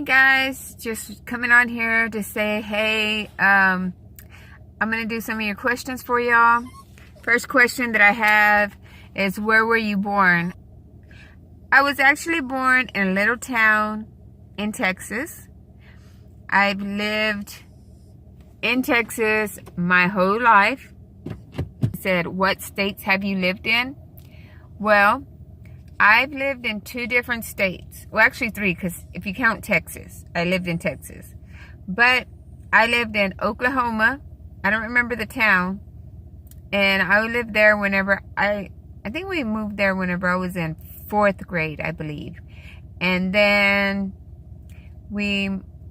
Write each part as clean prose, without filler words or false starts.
guys, just coming on here to say hey. I'm gonna do some of your questions for y'all. First question that I have is, where were you born? I was actually born in a little town in Texas. I've lived in Texas my whole life. Said, what states have you lived in? Well, I've lived in 2 different states. Well, actually 3, because if you count Texas, I lived in Texas. But I lived in Oklahoma. I don't remember the town. And I lived there whenever I think we moved there whenever I was in 4th grade, I believe. And then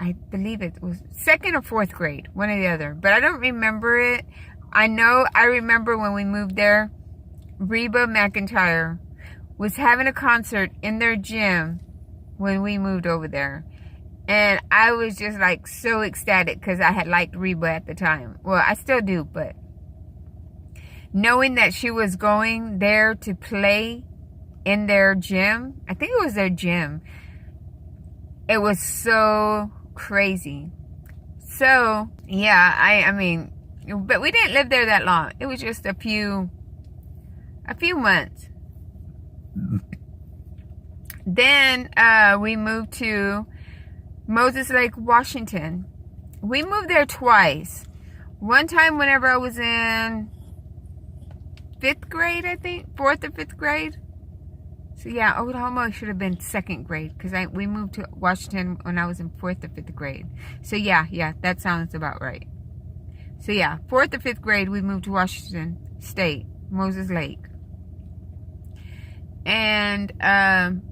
I believe it was 2nd or 4th grade, one or the other. But I don't remember it. I know I remember when we moved there, Reba McEntire was having a concert in their gym when we moved over there. And I was just like so ecstatic because I had liked Reba at the time. Well, I still do, but knowing that she was going there to play in their gym, I think it was their gym, it was so crazy. So, yeah, I mean, but we didn't live there that long. It was just a few months. Then we moved to Moses Lake, Washington. We moved there twice. One time whenever I was in 5th grade, I think. 4th or 5th grade. So yeah, Oklahoma should have been 2nd grade, because we moved to Washington when I was in 4th or 5th grade. So yeah, that sounds about right. So yeah, 4th or 5th grade, we moved to Washington State, Moses Lake. And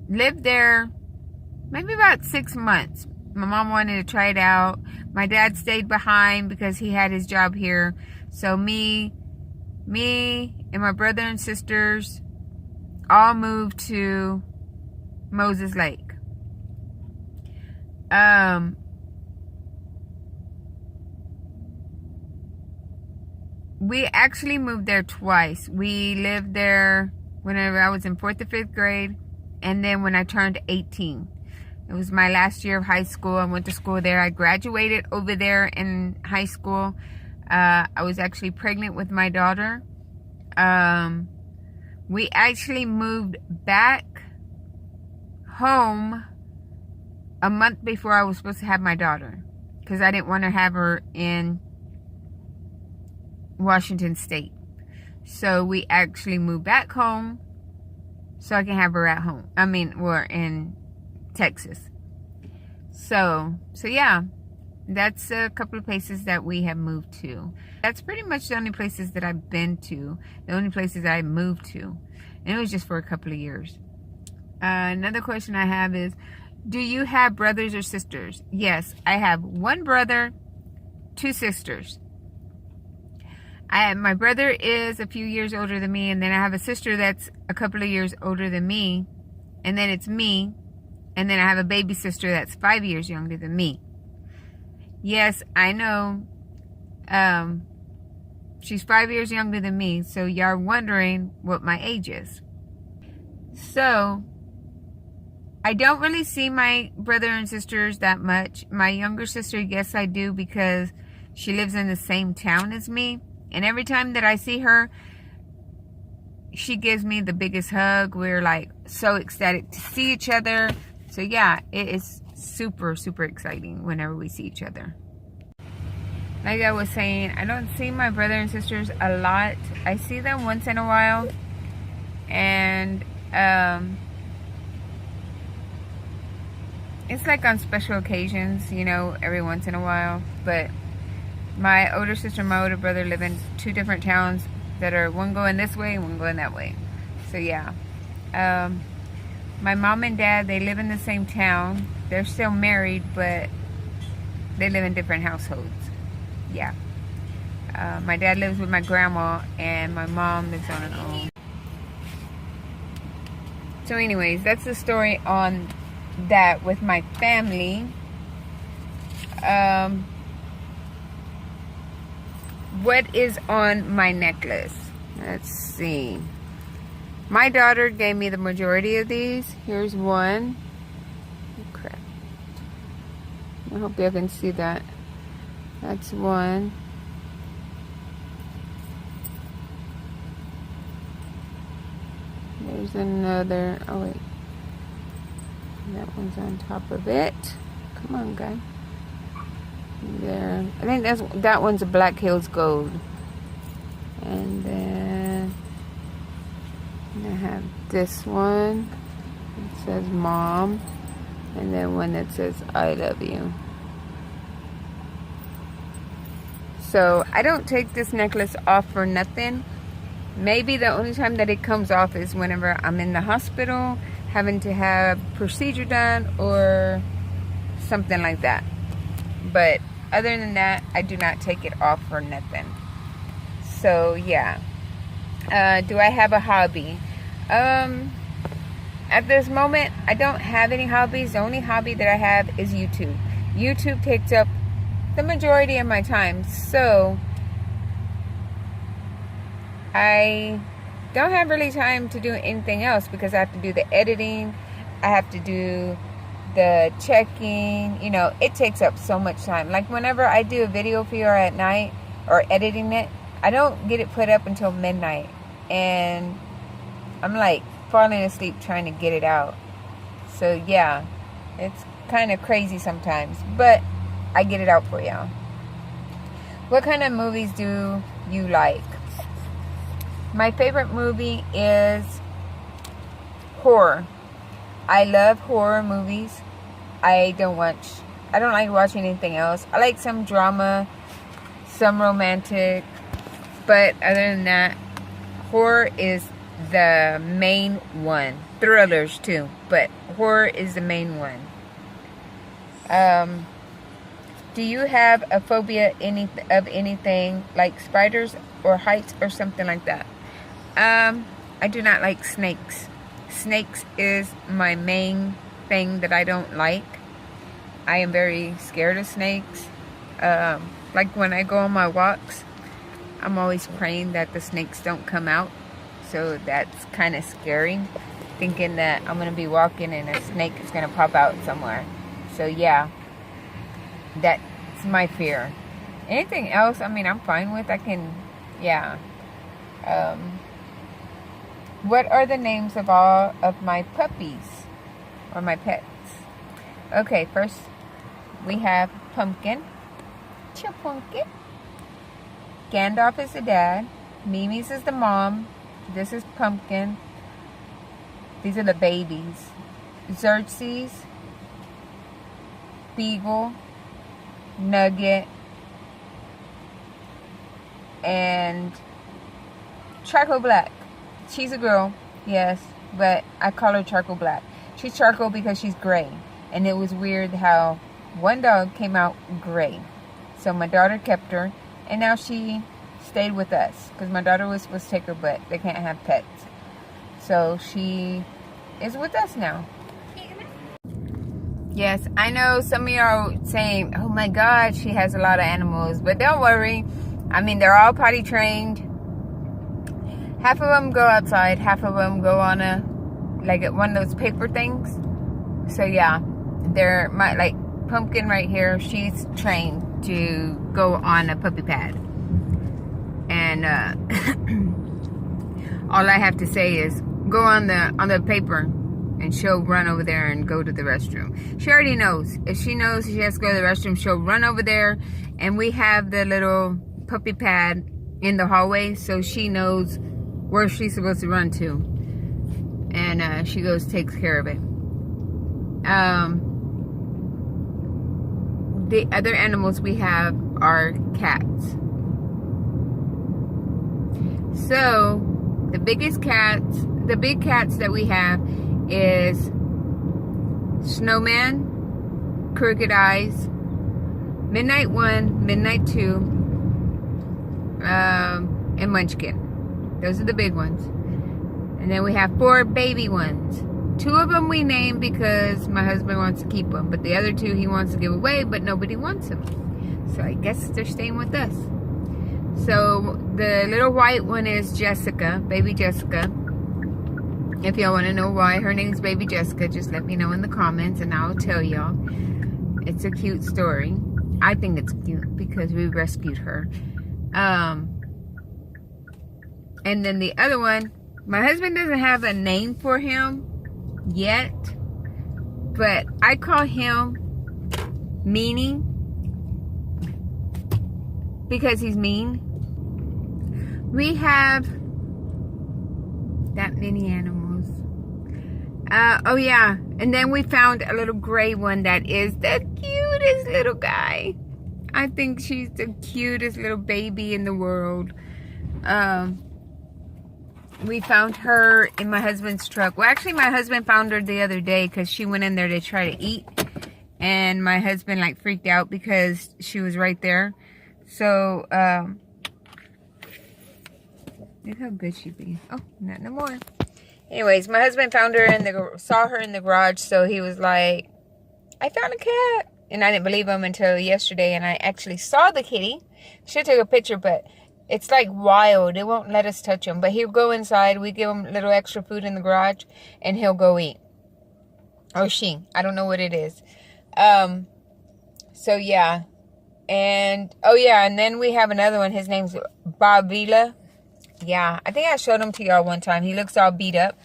lived there maybe about 6 months. My mom wanted to try it out. My dad stayed behind because he had his job here. So me and my brother and sisters all moved to Moses Lake. We actually moved there twice. We lived there whenever I was in 4th or 5th grade, and then when I turned 18. It was my last year of high school. I went to school there. I graduated over there in high school. I was actually pregnant with my daughter. We actually moved back home a month before I was supposed to have my daughter, because I didn't want to have her in Washington State. So we actually moved back home so I can have her at home. I mean, we're in Texas. So yeah, that's a couple of places that we have moved to. That's pretty much the only places that I've been to, the only places I moved to. And it was just for a couple of years. Another question I have is, do you have brothers or sisters? Yes, I have 1 brother, 2 sisters. My brother is a few years older than me, and then I have a sister that's a couple of years older than me, and then it's me, and then I have a baby sister that's 5 years younger than me. Yes, I know. She's 5 years younger than me, so y'all wondering what my age is. So, I don't really see my brother and sisters that much. My younger sister, yes, I do, because she lives in the same town as me. And every time that I see her, she gives me the biggest hug. We're like so ecstatic to see each other. So yeah, it is super, super exciting whenever we see each other. Like I was saying, I don't see my brother and sisters a lot. I see them once in a while. And it's like on special occasions, you know, every once in a while. But my older sister and my older brother live in 2 different towns that are one going this way and one going that way. So yeah. My mom and dad, they live in the same town. They're still married, but they live in different households. Yeah. My dad lives with my grandma, and my mom lives on her own. So anyways, that's the story on that with my family. What is on my necklace? Let's see. My daughter gave me the majority of these. Here's one. Oh, crap. I hope you can see that. That's one. There's another. Oh wait, that one's on top of it. Come on, guy. There. I think that one's a Black Hills Gold. And then I have this one. It says Mom. And then one that says I love you. So I don't take this necklace off for nothing. Maybe the only time that it comes off is whenever I'm in the hospital having to have procedure done or something like that. But other than that, I do not take it off for nothing. So yeah. Do I have a hobby? At this moment, I don't have any hobbies. The only hobby that I have is YouTube. YouTube takes up the majority of my time. So I don't have really time to do anything else because I have to do the editing. I have to do the checking. You know, it takes up so much time. Like whenever I do a video for you at night or editing it, I don't get it put up until midnight. And I'm like falling asleep trying to get it out. So yeah, it's kind of crazy sometimes. But I get it out for y'all. What kind of movies do you like? My favorite movie is horror. I love horror movies. I don't like watching anything else. I like some drama, some romantic, but other than that, horror is the main one. Thrillers too, but horror is the main one. Do you have a phobia of anything like spiders or heights or something like that? I do not like snakes. Snakes is my main thing that I don't like. I am very scared of snakes. Like when I go on my walks, I'm always praying that the snakes don't come out. So that's kind of scary, thinking that I'm going to be walking and a snake is going to pop out somewhere. So yeah, that's my fear. Anything else, I mean, I'm fine with. I can, yeah. What are the names of all of my puppies or my pets? Okay, first we have Pumpkin. Pumpkin. Gandalf is the dad. Mimi's is the mom. This is Pumpkin. These are the babies. Xerxes, Beagle, Nugget, and Charcoal Black. She's a girl, yes, but I call her Charcoal Black. She's charcoal because she's gray. And it was weird how one dog came out gray. So my daughter kept her, and now she stayed with us. Because my daughter was supposed to take her, but they can't have pets. So she is with us now. Yes, I know some of you are saying, oh my God, she has a lot of animals. But don't worry. I mean, they're all potty trained. Half of them go outside. Half of them go on one of those paper things. So yeah, they're like Pumpkin right here. She's trained to go on a puppy pad. And all I have to say is go on the paper and she'll run over there and go to the restroom. She already knows. If she knows she has to go to the restroom, she'll run over there. And we have the little puppy pad in the hallway, so she knows where she's supposed to run to. And she goes, takes care of it. The other animals we have are cats. So the big cats that we have is Snowman, Crooked Eyes, Midnight 1, Midnight 2, and Munchkin. Those are the big ones. And then we have 4 baby ones. 2 of them we named because my husband wants to keep them. But the other 2 he wants to give away, but nobody wants them. So I guess they're staying with us. So the little white one is Jessica, baby Jessica. If y'all want to know why her name's baby Jessica, just let me know in the comments and I'll tell y'all. It's a cute story. I think it's cute because we rescued her. And then the other one, my husband doesn't have a name for him yet, but I call him Meanie because he's mean. We have that many animals. Oh yeah, and then we found a little gray one that is the cutest little guy. I think she's the cutest little baby in the world. We found her in my husband's truck. Well, actually, my husband found her the other day because she went in there to try to eat. And my husband, like, freaked out because she was right there. So, look how good she be. Oh, not no more. Anyways, my husband found her saw her in the garage. So, he was like, I found a cat. And I didn't believe him until yesterday. And I actually saw the kitty. Should took a picture, but it's like wild. It won't let us touch him. But he'll go inside. We give him a little extra food in the garage. And he'll go eat. Or she. I don't know what it is. So yeah. And, oh yeah. And then we have another one. His name's Bobila. Yeah. I think I showed him to y'all one time. He looks all beat up.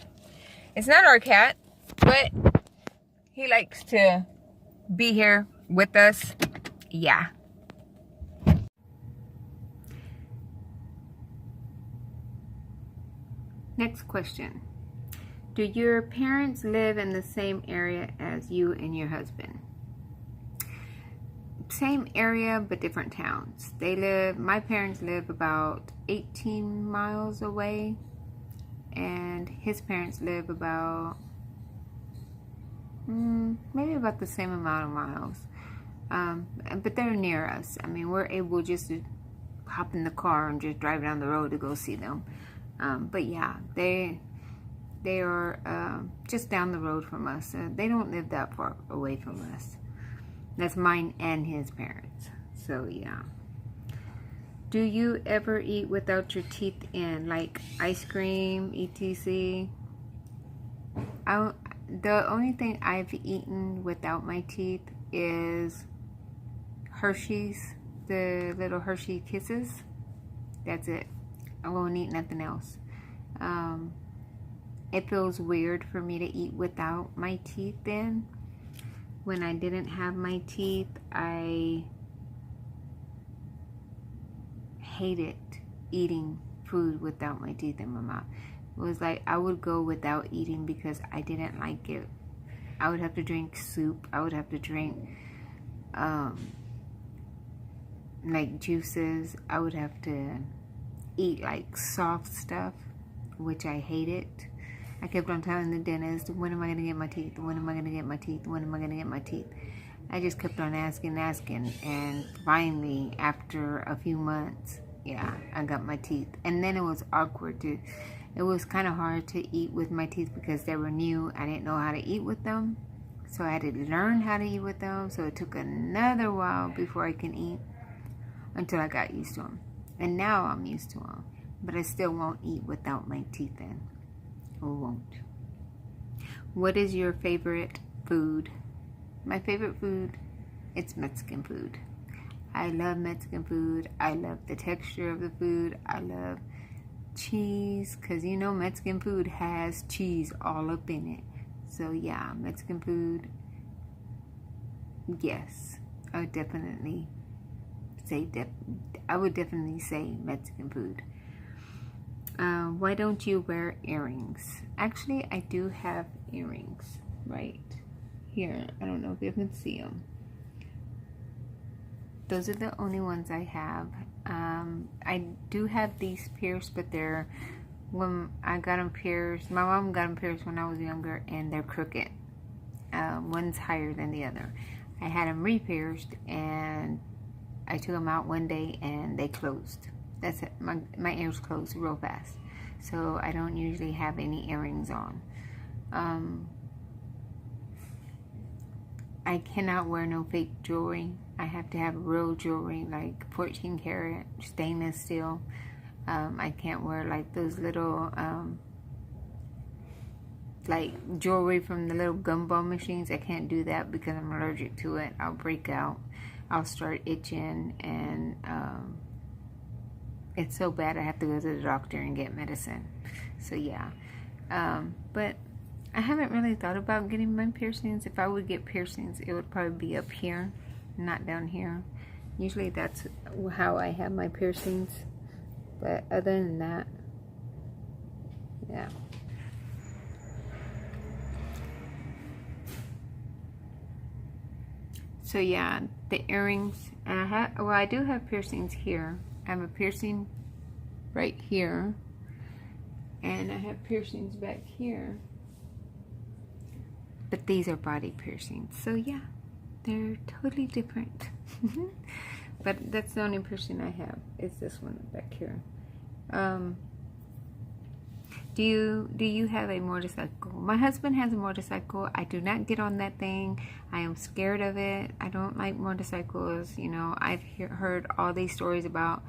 It's not our cat. But he likes to be here with us. Yeah. Next question. Do your parents live in the same area as you and your husband? Same area, but different towns. My parents live about 18 miles away, and his parents live about, maybe about the same amount of miles. But they're near us. I mean, we're able just to hop in the car and just drive down the road to go see them. But yeah, they are just down the road from us. They don't live that far away from us. That's mine and his parents. So yeah. Do you ever eat without your teeth in, like ice cream, etc.? The only thing I've eaten without my teeth is Hershey's, the little Hershey Kisses. That's it. I won't eat nothing else. It feels weird for me to eat without my teeth in. When I didn't have my teeth, I hated eating food without my teeth in my mouth. It was like I would go without eating because I didn't like it. I would have to drink soup. I would have to drink like juices. I would have to eat like soft stuff, which I hated. I kept on telling the dentist, when am I going to get my teeth? When am I going to get my teeth? When am I going to get my teeth? I just kept on asking. And finally, after a few months, yeah, I got my teeth. And then it was awkward too. It was kind of hard to eat with my teeth because they were new. I didn't know how to eat with them. So I had to learn how to eat with them. So it took another while before I can eat until I got used to them. And now I'm used to them. But I still won't eat without my teeth in. Or won't. What is your favorite food? My favorite food, it's Mexican food. I love Mexican food. I love the texture of the food. I love cheese, because you know Mexican food has cheese all up in it. So yeah, Mexican food, yes. I would definitely say Mexican food. Why don't you wear earrings? Actually, I do have earrings right here. I don't know if you can see them. Those are the only ones I have. I do have these pierced, but they're, when I got them pierced, my mom got them pierced when I was younger, and they're crooked. One's higher than the other. I had them re-pierced, and I took them out one day, and they closed. That's it. My ears close real fast. So I don't usually have any earrings on. I cannot wear no fake jewelry. I have to have real jewelry, like 14 karat stainless steel. I can't wear like those little like jewelry from the little gumball machines. I can't do that because I'm allergic to it. I'll break out. I'll start itching, and it's so bad I have to go to the doctor and get medicine. So yeah, but I haven't really thought about getting my piercings. If I would get piercings, it would probably be up here, not down here. Usually that's how I have my piercings, but other than that, yeah. So yeah, the earrings, and I do have piercings here. I have a piercing right here, and I have piercings back here, but these are body piercings. So yeah, they're totally different. But that's the only piercing I have, is this one back here. Do you have a motorcycle? My husband has a motorcycle. I do not get on that thing. I am scared of it. I don't like motorcycles. You know, I've heard all these stories about,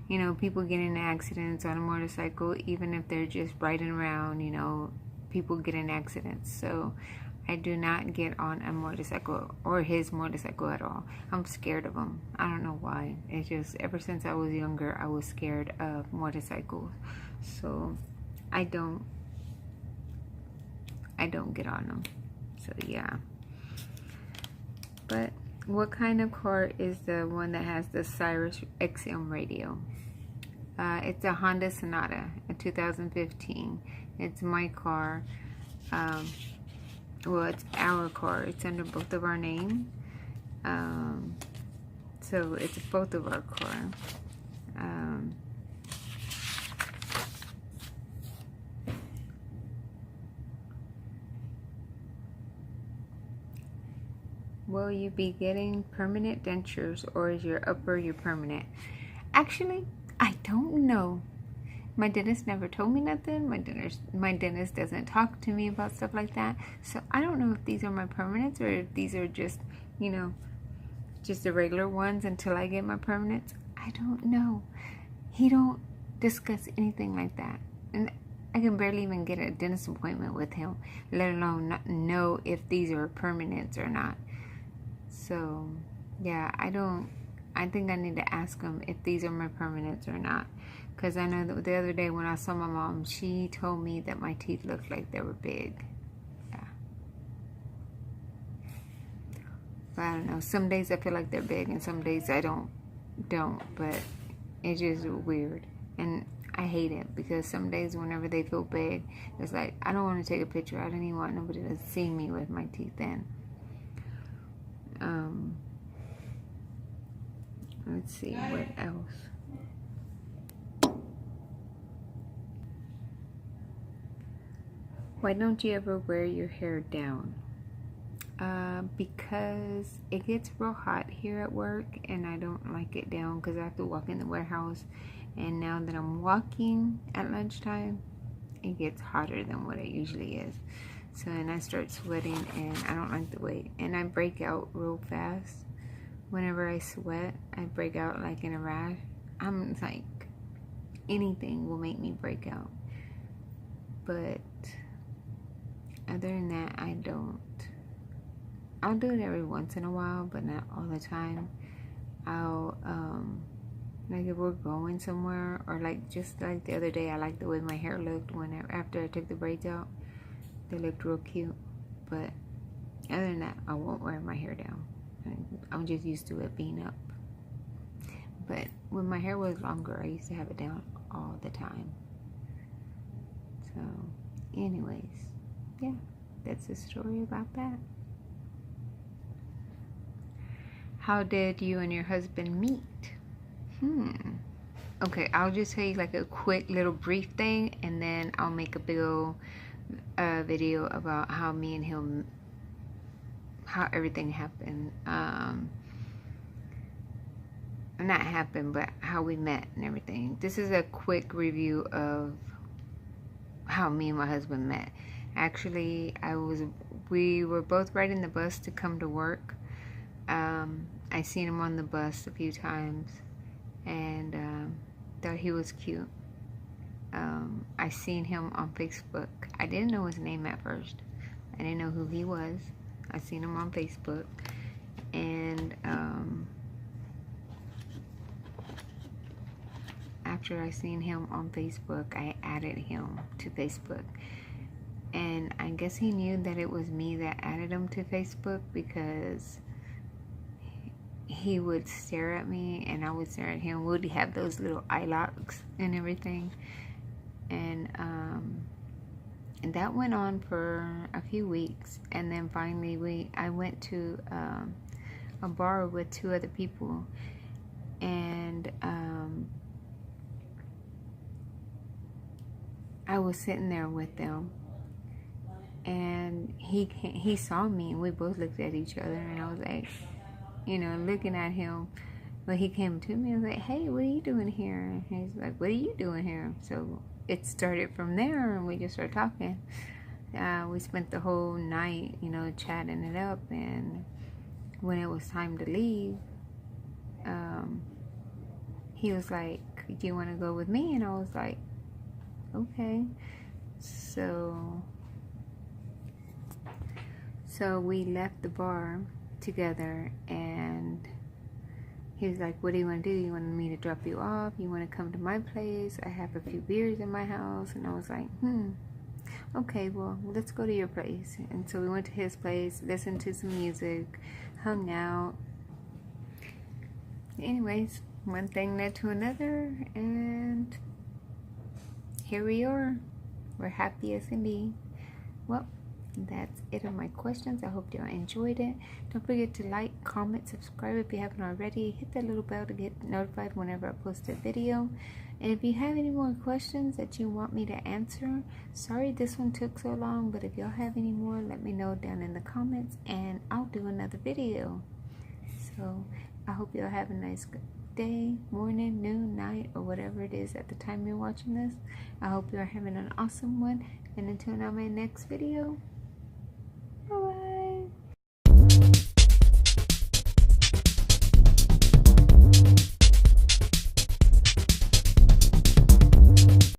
you know, people getting in accidents on a motorcycle, even if they're just riding around, you know, people get in accidents. So I do not get on a motorcycle or his motorcycle at all. I'm scared of them. I don't know why. It's just ever since I was younger, I was scared of motorcycles. So I don't get on them. So yeah. But what kind of car is the one that has the Sirius XM radio? It's a Honda Sonata, a 2015. It's my car. Well, it's our car. It's under both of our names. So it's both of our car. Will you be getting permanent dentures, or is your upper your permanent? Actually, I don't know. My dentist never told me nothing. My dentist doesn't talk to me about stuff like that. So I don't know if these are my permanents or if these are just, you know, just the regular ones until I get my permanents. I don't know. He don't discuss anything like that. And I can barely even get a dentist appointment with him, let alone not know if these are permanents or not. So yeah, I think I need to ask him if these are my permanents or not. Because I know that the other day when I saw my mom, she told me that my teeth looked like they were big. Yeah. But I don't know. Some days I feel like they're big and some days I don't. But it's just weird. And I hate it because some days whenever they feel big, it's like, I don't want to take a picture. I don't even want nobody to see me with my teeth in. Let's see, what else? Why don't you ever wear your hair down? Because it gets real hot here at work and I don't like it down because I have to walk in the warehouse, and now that I'm walking at lunchtime, it gets hotter than what it usually is. So, and I start sweating and I don't like the way, and I break out real fast. Whenever I sweat, I break out like in a rash. I'm like, anything will make me break out. But other than that, I don't. I'll do it every once in a while, but not all the time. I'll, like if we're going somewhere, or like just like the other day, I liked the way my hair looked after I took the braids out. They looked real cute. But other than that, I won't wear my hair down. I'm just used to it being up. But when my hair was longer, I used to have it down all the time. So, anyways, yeah, that's the story about that. How did you and your husband meet? Okay, I'll just tell you like a quick little brief thing, and then I'll make a big old video about how me and him, how everything happened. Not happened, but how we met and everything. This is a quick review of how me and my husband met. Actually, we were both riding the bus to come to work. I seen him on the bus a few times and thought he was cute. I seen him on Facebook. I didn't know his name at first. I didn't know who he was. I seen him on Facebook, and after I seen him on Facebook, I added him to Facebook. And I guess he knew that it was me that added him to Facebook, because he would stare at me and I would stare at him. We'd have those little eye locks and everything. And that went on for a few weeks. And then finally I went to a bar with 2 other people. And I was sitting there with them. And he saw me, and we both looked at each other, and I was like, you know, looking at him. But he came to me and was like, hey, what are you doing here? And he's like, what are you doing here? So it started from there, and we just started talking. We spent the whole night, you know, chatting it up. And when it was time to leave, he was like, do you want to go with me? And I was like, okay. So we left the bar together, and he was like, what do you want to do? You want me to drop you off? You want to come to my place? I have a few beers in my house. And I was like, okay, well, let's go to your place. And so we went to his place, listened to some music, hung out. Anyways, one thing led to another, and here we are. We're happy as can be. Well, that's it on my questions. I hope you enjoyed it. Don't forget to like, comment, subscribe if you haven't already. Hit that little bell to get notified whenever I post a video. And if you have any more questions that you want me to answer, sorry this one took so long, but if y'all have any more, let me know down in the comments, and I'll do another video. So I hope y'all have a nice day, morning, noon, night, or whatever it is at the time you're watching this. I hope you're having an awesome one, and until now, my next video,